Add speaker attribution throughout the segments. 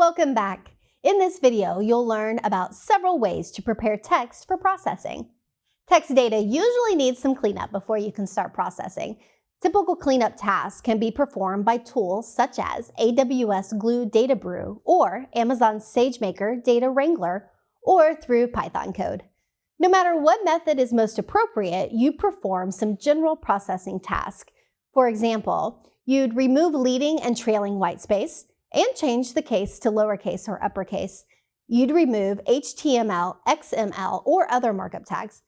Speaker 1: Welcome back. In this video, you'll learn about several ways to prepare text for processing. Text data usually needs some cleanup before you can start processing. Typical cleanup tasks can be performed by tools such as AWS Glue Data Brew or Amazon SageMaker Data Wrangler, or through Python code. No matter what method is most appropriate, you perform some general processing tasks. For example, you'd remove leading and trailing whitespace and change the case to lowercase or uppercase. You'd remove HTML, XML, or other markup tags.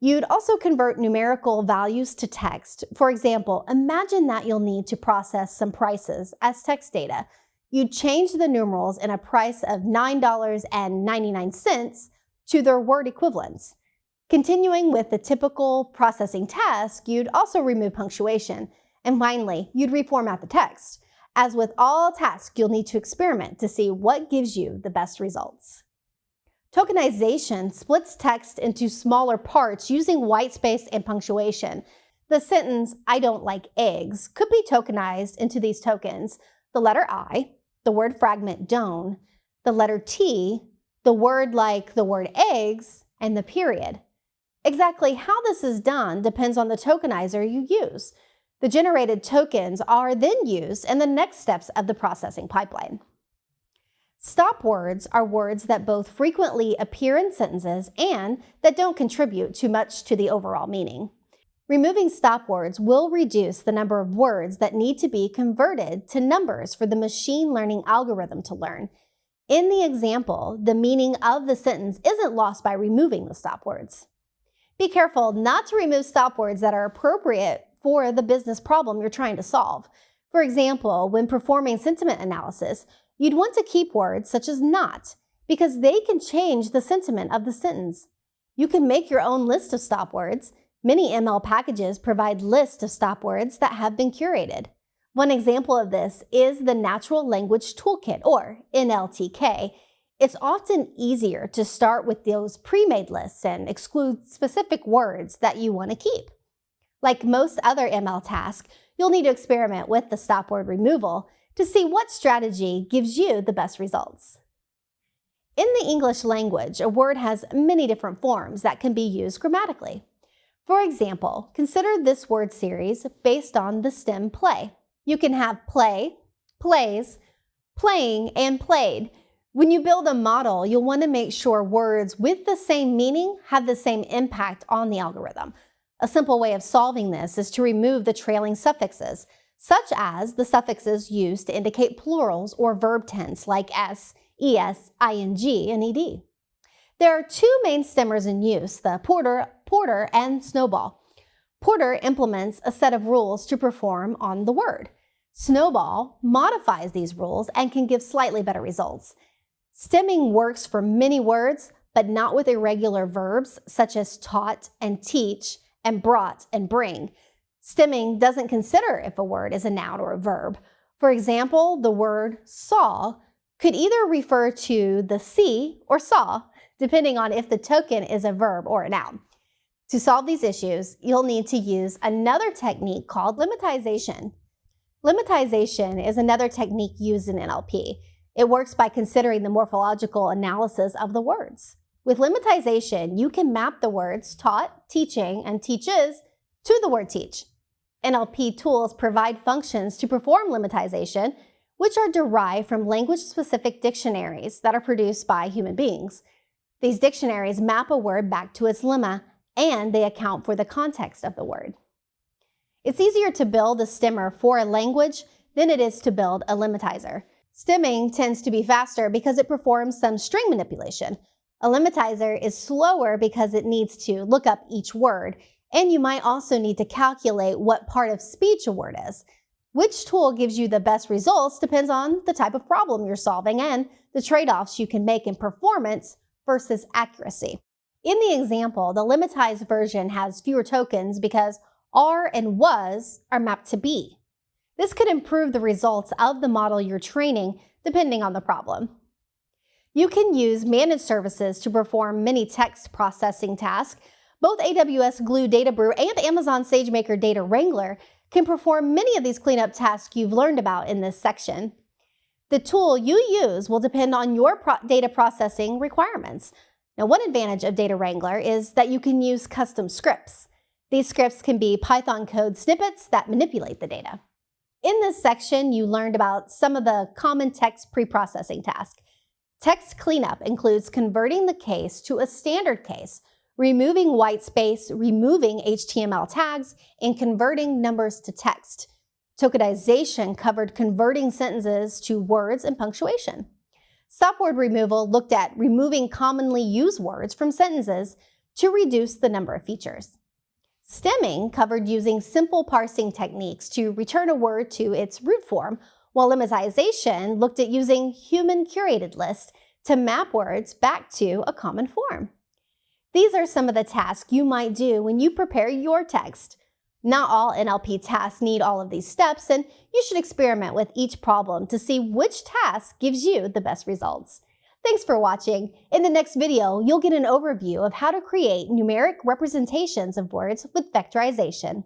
Speaker 1: You'd also convert numerical values to text. For example, imagine that you'll need to process some prices as text data. You'd change the numerals in a price of $9.99 to their word equivalents. Continuing with the typical processing task, you'd also remove punctuation. And finally, you'd reformat the text. As with all tasks, you'll need to experiment to see what gives you the best results. Tokenization splits text into smaller parts using whitespace and punctuation. The sentence, "I don't like eggs," could be tokenized into these tokens: the letter I, the word fragment don't, the letter T, the word like the word eggs, and the period. Exactly how this is done depends on the tokenizer you use. The generated tokens are then used in the next steps of the processing pipeline. Stop words are words that both frequently appear in sentences and that don't contribute too much to the overall meaning. Removing stop words will reduce the number of words that need to be converted to numbers for the machine learning algorithm to learn. In the example, the meaning of the sentence isn't lost by removing the stop words. Be careful not to remove stop words that are appropriate for the business problem you're trying to solve. For example, when performing sentiment analysis, you'd want to keep words such as not, because they can change the sentiment of the sentence. You can make your own list of stop words. Many ML packages provide lists of stop words that have been curated. One example of this is the Natural Language Toolkit, or NLTK. It's often easier to start with those pre-made lists and exclude specific words that you want to keep. Like most other ML tasks, you'll need to experiment with the stop word removal to see what strategy gives you the best results. In the English language, a word has many different forms that can be used grammatically. For example, consider this word series based on the stem play. You can have play, plays, playing, and played. When you build a model, you'll want to make sure words with the same meaning have the same impact on the algorithm. A simple way of solving this is to remove the trailing suffixes, such as the suffixes used to indicate plurals or verb tense like s, es, ing, and ed. There are two main stemmers in use, the porter, and snowball. Porter implements a set of rules to perform on the word. Snowball modifies these rules and can give slightly better results. Stemming works for many words, but not with irregular verbs such as taught and teach and brought and bring. Stemming doesn't consider if a word is a noun or a verb. For example, the word saw could either refer to the see or saw, depending on if the token is a verb or a noun. To solve these issues, you'll need to use another technique called lemmatization. Lemmatization is another technique used in NLP. It works by considering the morphological analysis of the words. With lemmatization, you can map the words taught, teaching, and teaches to the word teach. NLP tools provide functions to perform lemmatization, which are derived from language-specific dictionaries that are produced by human beings. These dictionaries map a word back to its lemma, and they account for the context of the word. It's easier to build a stemmer for a language than it is to build a lemmatizer. Stemming tends to be faster because it performs some string manipulation. A lemmatizer is slower because it needs to look up each word, and you might also need to calculate what part of speech a word is. Which tool gives you the best results depends on the type of problem you're solving and the trade-offs you can make in performance versus accuracy. In the example, the lemmatized version has fewer tokens because are and was are mapped to be. This could improve the results of the model you're training depending on the problem. You can use managed services to perform many text processing tasks. Both AWS Glue Data Brew and Amazon SageMaker Data Wrangler can perform many of these cleanup tasks you've learned about in this section. The tool you use will depend on your data processing requirements. Now, one advantage of Data Wrangler is that you can use custom scripts. These scripts can be Python code snippets that manipulate the data. In this section, you learned about some of the common text preprocessing tasks. Text cleanup includes converting the case to a standard case, removing white space, removing HTML tags, and converting numbers to text. Tokenization covered converting sentences to words and punctuation. Stop word removal looked at removing commonly used words from sentences to reduce the number of features. Stemming covered using simple parsing techniques to return a word to its root form, while lemmatization looked at using human-curated lists to map words back to a common form. These are some of the tasks you might do when you prepare your text. Not all NLP tasks need all of these steps, and you should experiment with each problem to see which task gives you the best results. Thanks for watching. In the next video, you'll get an overview of how to create numeric representations of words with vectorization.